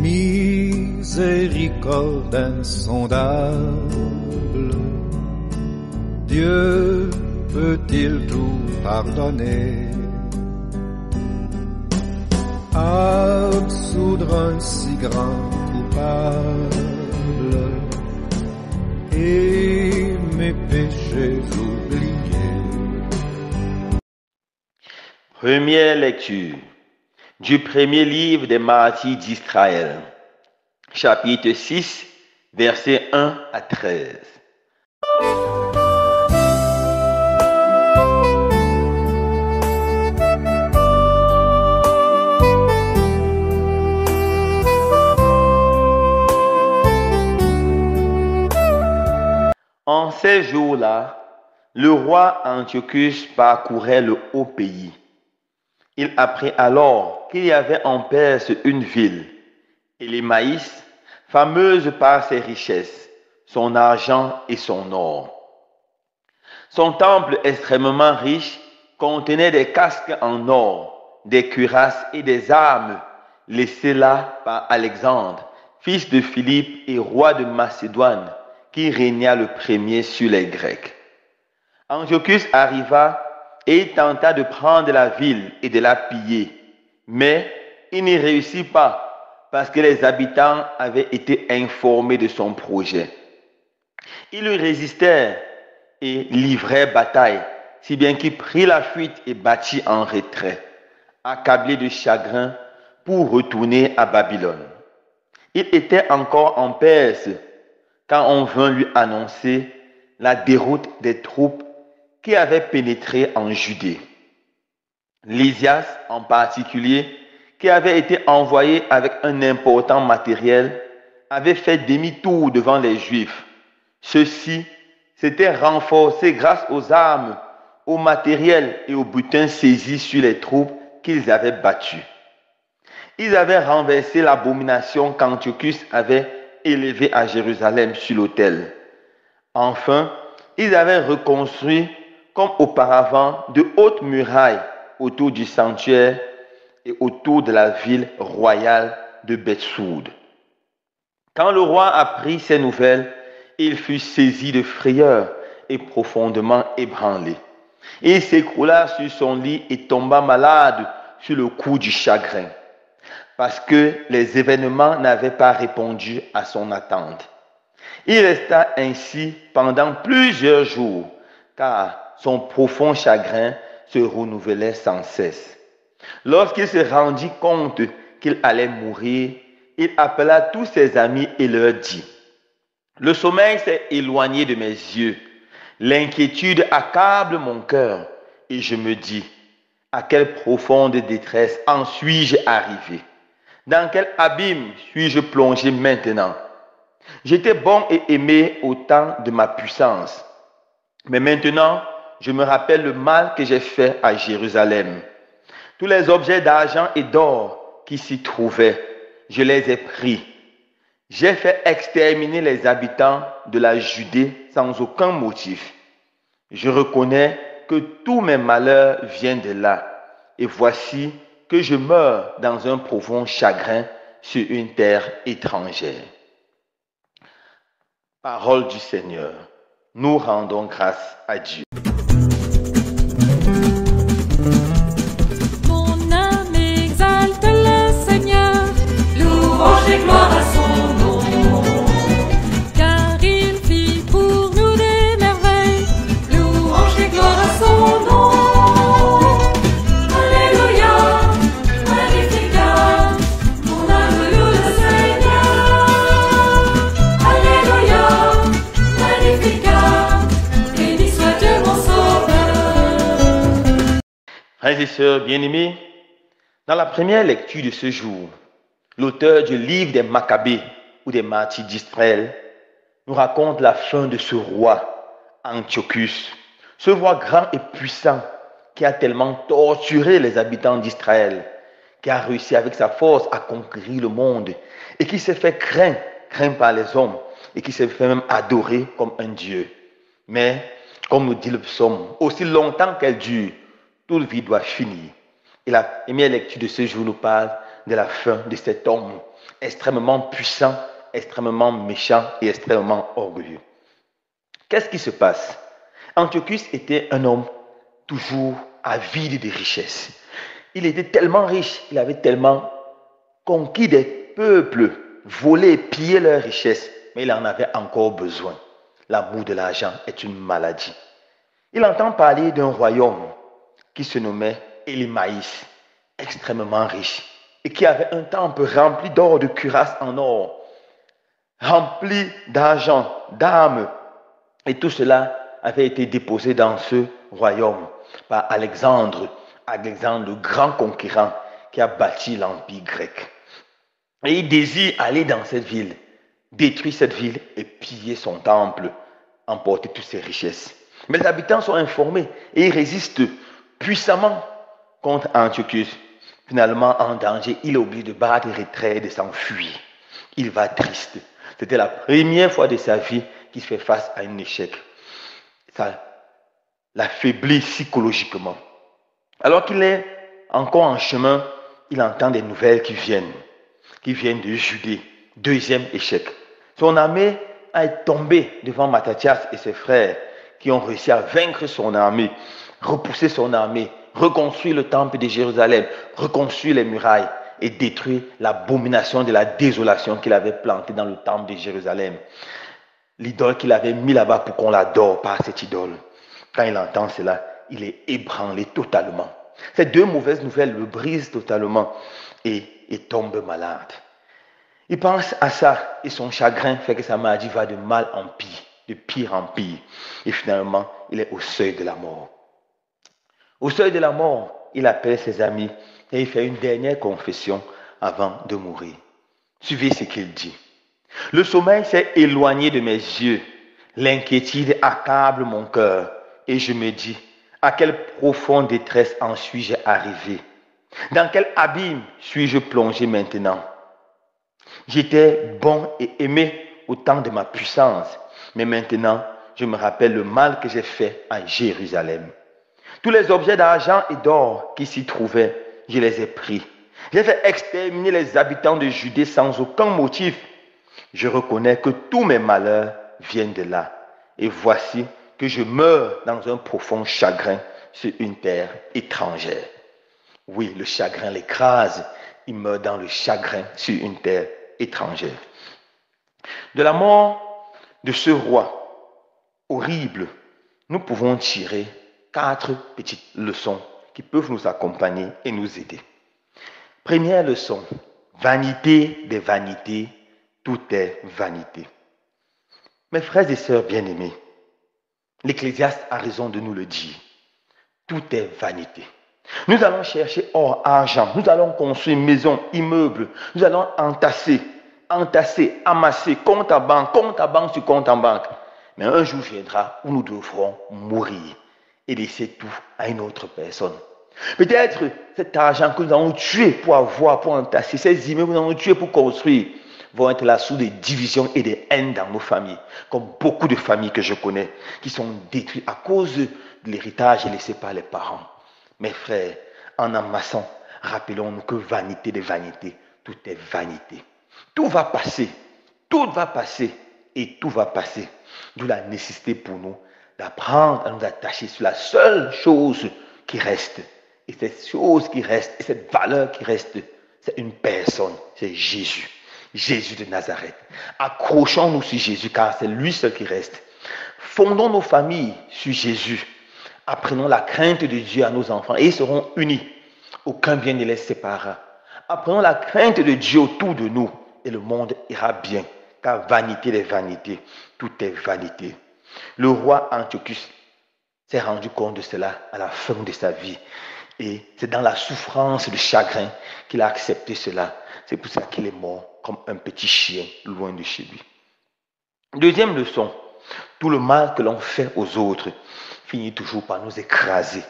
miséricorde insondable, Dieu peut-il tout pardonner? Absoudre un si grand coupable et mes péchés oubliés. Première lecture du premier livre des martyrs d'Israël, chapitre 6, versets 1 à 13. En ces jours-là, le roi Antiochus parcourait le haut pays. Il apprit alors qu'il y avait en Perse une ville, Élémaïs, fameuse par ses richesses, son argent et son or. Son temple extrêmement riche contenait des casques en or, des cuirasses et des armes laissées là par Alexandre, fils de Philippe et roi de Macédoine, qui régna le premier sur les Grecs. Antiochus arriva et il tenta de prendre la ville et de la piller, mais il n'y réussit pas parce que les habitants avaient été informés de son projet. Ils lui résistèrent et livrèrent bataille, si bien qu'il prit la fuite et battit en retrait, accablé de chagrin pour retourner à Babylone. Il était encore en Perse quand on vint lui annoncer la déroute des troupes qui avaient pénétré en Judée. Lysias, en particulier, qui avait été envoyé avec un important matériel, avait fait demi-tour devant les Juifs. Ceux-ci s'étaient renforcés grâce aux armes, au matériel et au butin saisis sur les troupes qu'ils avaient battues. Ils avaient renversé l'abomination qu'Antiochus avait élevée à Jérusalem sur l'autel. Enfin, ils avaient reconstruit comme auparavant de hautes murailles autour du sanctuaire et autour de la ville royale de Bethsoud. Quand le roi apprit ces nouvelles, il fut saisi de frayeur et profondément ébranlé. Il s'écroula sur son lit et tomba malade sur le coup du chagrin, parce que les événements n'avaient pas répondu à son attente. Il resta ainsi pendant plusieurs jours, car son profond chagrin se renouvelait sans cesse. Lorsqu'il se rendit compte qu'il allait mourir, il appela tous ses amis et leur dit: « Le sommeil s'est éloigné de mes yeux, l'inquiétude accable mon cœur, et je me dis: à quelle profonde détresse en suis-je arrivé? Dans quel abîme suis-je plongé maintenant? J'étais bon et aimé au temps de ma puissance, mais maintenant, je me rappelle le mal que j'ai fait à Jérusalem. Tous les objets d'argent et d'or qui s'y trouvaient, je les ai pris. J'ai fait exterminer les habitants de la Judée sans aucun motif. Je reconnais que tous mes malheurs viennent de là. Et voici que je meurs dans un profond chagrin sur une terre étrangère. » Parole du Seigneur. Nous rendons grâce à Dieu. Mon âme exalte le Seigneur, louange et gloire à son nom. Car il fit pour nous des merveilles, louange et gloire à son nom. Alléluia, Magnificat, mon âme loue le Seigneur. Alléluia, Magnificat, béni soit Dieu mon sauveur. Frères et sœurs bien-aimés, dans la première lecture de ce jour, l'auteur du livre des Maccabées ou des martyrs d'Israël nous raconte la fin de ce roi Antiochus, ce roi grand et puissant qui a tellement torturé les habitants d'Israël, qui a réussi avec sa force à conquérir le monde et qui s'est fait craindre par les hommes et qui s'est fait même adorer comme un Dieu. Mais, comme nous dit le psaume, aussi longtemps qu'elle dure, toute vie doit finir. Et la première lecture de ce jour nous parle de la fin de cet homme extrêmement puissant, extrêmement méchant et extrêmement orgueilleux. Qu'est-ce qui se passe? Antiochus était un homme toujours avide de richesses. Il était tellement riche, il avait tellement conquis des peuples, volé, pillé leurs richesses, mais il en avait encore besoin. L'amour de l'argent est une maladie. Il entend parler d'un royaume qui se nommait Élimaïs, extrêmement riche, et qui avait un temple rempli d'or, de cuirasses en or, rempli d'argent, d'armes, et tout cela avait été déposé dans ce royaume par Alexandre, le grand conquérant qui a bâti l'empire grec. Et il désire aller dans cette ville, détruire cette ville et piller son temple, emporter toutes ses richesses. Mais les habitants sont informés et ils résistent puissamment contre Antiochus. Finalement, en danger, il est obligé de battre retrait et de s'enfuir. Il va triste. C'était la première fois de sa vie qu'il fait face à un échec. Ça l'affaiblit psychologiquement. Alors qu'il est encore en chemin, il entend des nouvelles qui viennent de Judée. Deuxième échec. Son armée a tombé devant Mattathias et ses frères qui ont réussi à vaincre son armée, repousser son armée, reconstruire le temple de Jérusalem, reconstruire les murailles et détruire l'abomination de la désolation qu'il avait plantée dans le temple de Jérusalem. L'idole qu'il avait mis là-bas pour qu'on l'adore par cette idole. Quand il entend cela, il est ébranlé totalement. Ces deux mauvaises nouvelles le brisent totalement et il tombe malade. Il pense à ça et son chagrin fait que sa maladie va de mal en pire, de pire en pire. Et finalement, il est au seuil de la mort. Au seuil de la mort, il appelle ses amis et il fait une dernière confession avant de mourir. Suivez ce qu'il dit. Le sommeil s'est éloigné de mes yeux. L'inquiétude accable mon cœur. Et je me dis, à quelle profonde détresse en suis-je arrivé? Dans quel abîme suis-je plongé maintenant? J'étais bon et aimé au temps de ma puissance, mais maintenant, je me rappelle le mal que j'ai fait à Jérusalem. Tous les objets d'argent et d'or qui s'y trouvaient, je les ai pris. J'ai fait exterminer les habitants de Judée sans aucun motif. Je reconnais que tous mes malheurs viennent de là. Et voici que je meurs dans un profond chagrin sur une terre étrangère. Oui, le chagrin l'écrase. Il meurt dans le chagrin sur une terre étrangère. De la mort de ce roi horrible, nous pouvons tirer 4 petites leçons qui peuvent nous accompagner et nous aider. Première leçon, vanité des vanités, tout est vanité. Mes frères et sœurs bien-aimés, l'Ecclésiaste a raison de nous le dire. Tout est vanité. Nous allons chercher or, argent, nous allons construire maison, immeubles, nous allons entasser, amasser, compte en banque sur compte en banque. Mais un jour viendra où nous devrons mourir et laisser tout à une autre personne. Peut-être cet argent que nous allons tuer pour avoir, pour entasser, ces immeubles que nous allons tuer pour construire, vont être la source de divisions et de haine dans nos familles, comme beaucoup de familles que je connais, qui sont détruites à cause de l'héritage laissé par les parents. Mes frères, en amassant, rappelons-nous que vanité de vanité, tout est vanité. Tout va passer et tout va passer. D'où la nécessité pour nous d'apprendre à nous attacher sur la seule chose qui reste. Et cette chose qui reste, et cette valeur qui reste, c'est une personne, c'est Jésus. Jésus de Nazareth. Accrochons-nous sur Jésus car c'est lui seul qui reste. Fondons nos familles sur Jésus. Apprenons la crainte de Dieu à nos enfants et ils seront unis. Aucun bien ne les séparera. Apprenons la crainte de Dieu autour de nous et le monde ira bien. Car vanité des vanités, tout est vanité. Le roi Antiochus s'est rendu compte de cela à la fin de sa vie. Et c'est dans la souffrance, le chagrin qu'il a accepté cela. C'est pour ça qu'il est mort comme un petit chien loin de chez lui. Deuxième leçon, tout le mal que l'on fait aux autres finit toujours par nous écraser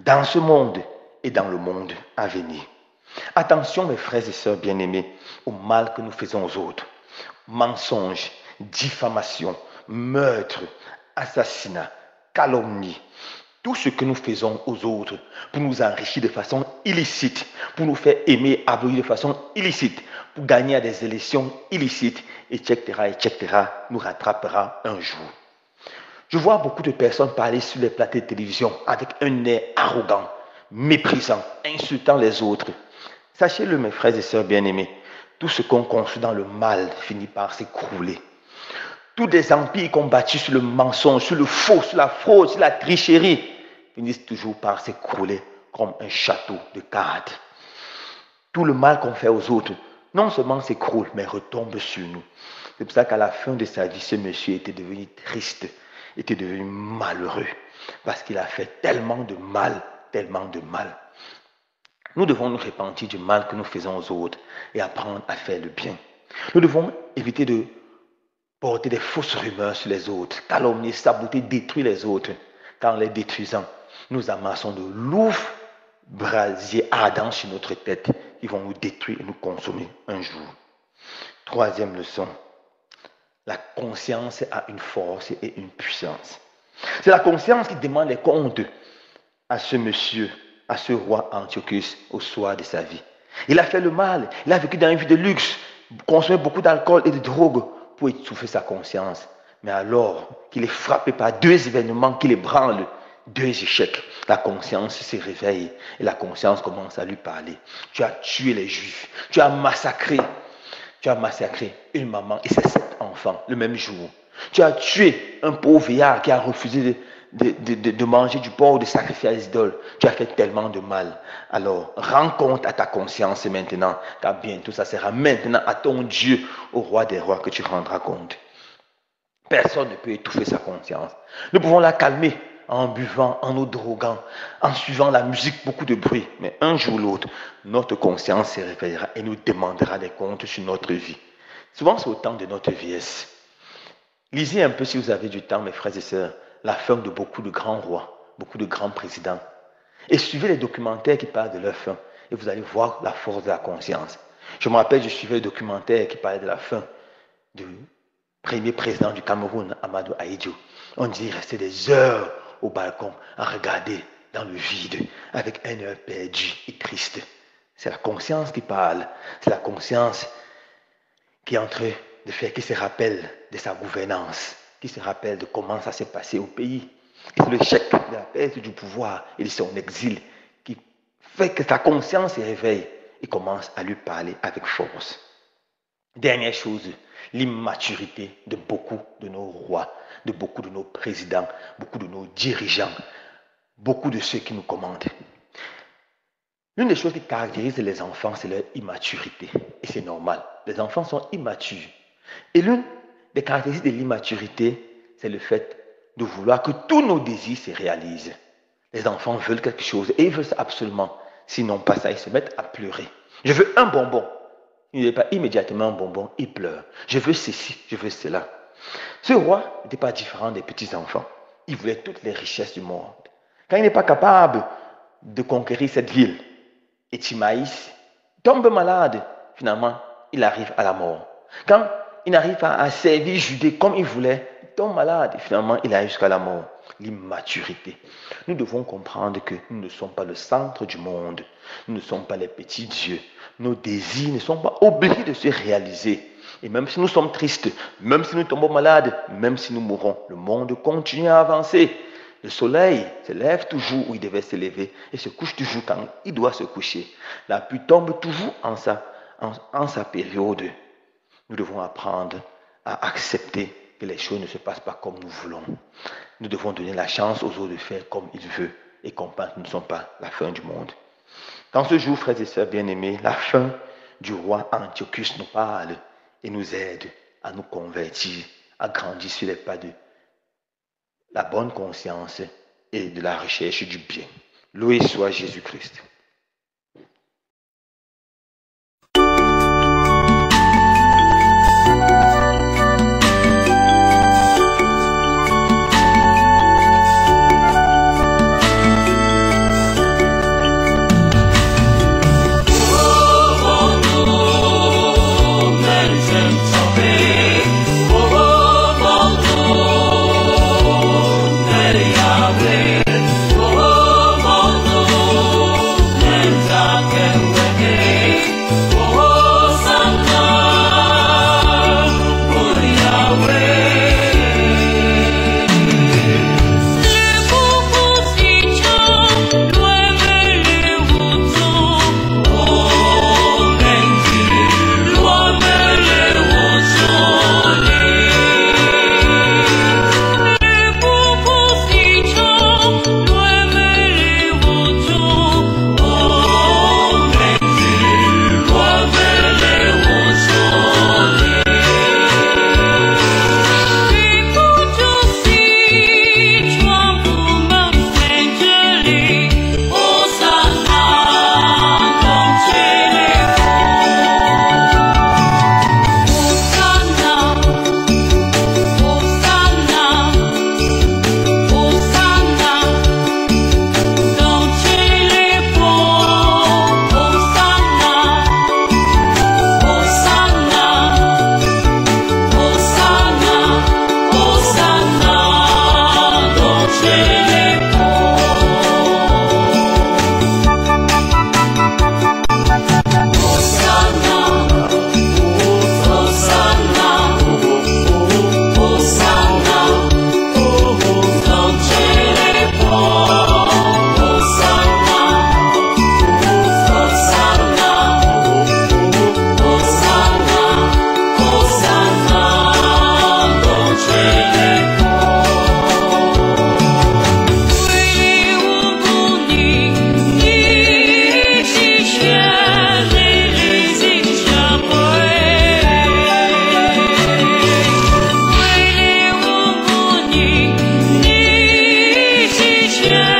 dans ce monde et dans le monde à venir. Attention mes frères et sœurs bien-aimés au mal que nous faisons aux autres. Mensonges, diffamation, meurtre, assassinat, calomnie. tout ce que nous faisons aux autres pour nous enrichir de façon illicite, pour nous faire aimer, aboutir de façon illicite, pour gagner à des élections illicites, etc., nous rattrapera un jour. Je vois beaucoup de personnes parler sur les plateaux de télévision avec un air arrogant, méprisant, insultant les autres. Sachez-le, mes frères et sœurs bien-aimés, tout ce qu'on construit dans le mal finit par s'écrouler. Tous les empires qu'on bâtit sur le mensonge, sur le faux, sur la fraude, sur la tricherie, finissent toujours par s'écrouler comme un château de cartes. Tout le mal qu'on fait aux autres, non seulement s'écroule, mais retombe sur nous. C'est pour ça qu'à la fin de sa vie, ce monsieur était devenu triste, était devenu malheureux, parce qu'il a fait tellement de mal, tellement de mal. Nous devons nous repentir du mal que nous faisons aux autres et apprendre à faire le bien. Nous devons éviter de porter des fausses rumeurs sur les autres, calomnier, saboter, détruire les autres. Car en les détruisant, nous amassons de lourds brasiers ardents sur notre tête qui vont nous détruire et nous consommer un jour. Troisième leçon, la conscience a une force et une puissance. C'est la conscience qui demande les comptes à ce monsieur, à ce roi Antiochus au soir de sa vie. Il a fait le mal, il a vécu dans une vie de luxe, consommé beaucoup d'alcool et de drogue pour étouffer sa conscience. Mais alors qu'il est frappé par deux événements qui l'ébranlent, deux échecs, la conscience se réveille et la conscience commence à lui parler. Tu as tué les Juifs, tu as massacré une maman et ses 7 enfants le même jour. Tu as tué un pauvre vieillard qui a refusé de manger du porc, de sacrifier à les idoles. Tu as fait tellement de mal. Alors, rends compte à ta conscience maintenant, car bientôt ça sera maintenant à ton Dieu, au roi des rois, que tu rendras compte. Personne ne peut étouffer sa conscience. Nous pouvons la calmer en buvant, en nous droguant, en suivant la musique, beaucoup de bruit. Mais un jour ou l'autre, notre conscience se réveillera et nous demandera des comptes sur notre vie. Souvent, c'est au temps de notre vieillesse. Lisez un peu, si vous avez du temps, mes frères et sœurs, la fin de beaucoup de grands rois, beaucoup de grands présidents. Et suivez les documentaires qui parlent de leur fin. Et vous allez voir la force de la conscience. Je me rappelle, je suivais le documentaire qui parlait de la fin du premier président du Cameroun, Amadou Ahidjo. On dit rester des heures au balcon à regarder dans le vide avec un œil perdu et triste. C'est la conscience qui parle. C'est la conscience qui est en train de faire qu'il se rappelle de sa gouvernance, qui se rappelle de comment ça s'est passé au pays. Et c'est l'échec de la perte du pouvoir et de son exil qui fait que sa conscience se réveille et commence à lui parler avec force. Dernière chose, l'immaturité de beaucoup de nos rois, de beaucoup de nos présidents, beaucoup de nos dirigeants, beaucoup de ceux qui nous commandent. L'une des choses qui caractérise les enfants, c'est leur immaturité. Et c'est normal. Les enfants sont immatures. Et l'une des caractéristiques de l'immaturité, c'est le fait de vouloir que tous nos désirs se réalisent. Les enfants veulent quelque chose et ils veulent ça absolument. Sinon pas ça, ils se mettent à pleurer. Je veux un bonbon. Il n'est pas immédiatement un bonbon, il pleure. Je veux ceci, je veux cela. Ce roi n'était pas différent des petits-enfants. Il voulait toutes les richesses du monde. Quand il n'est pas capable de conquérir cette ville, et Timaïs tombe malade, finalement, il arrive à la mort. Quand il n'arrive pas à servir Judée comme il voulait, il tombe malade et finalement, il arrive jusqu'à la mort. L'immaturité. Nous devons comprendre que nous ne sommes pas le centre du monde. Nous ne sommes pas les petits dieux. Nos désirs ne sont pas obligés de se réaliser. Et même si nous sommes tristes, même si nous tombons malades, même si nous mourons, le monde continue à avancer. Le soleil se lève toujours où il devait se lever et se couche toujours quand il doit se coucher. La pluie tombe toujours en sa période. Nous devons apprendre à accepter que les choses ne se passent pas comme nous voulons. Nous devons donner la chance aux autres de faire comme ils veulent et comprendre que nous ne sommes pas la fin du monde. Dans ce jour, frères et sœurs bien-aimés, la fin du roi Antiochus nous parle et nous aide à nous convertir, à grandir sur les pas de la bonne conscience et de la recherche du bien. Loué soit Jésus-Christ. ciel.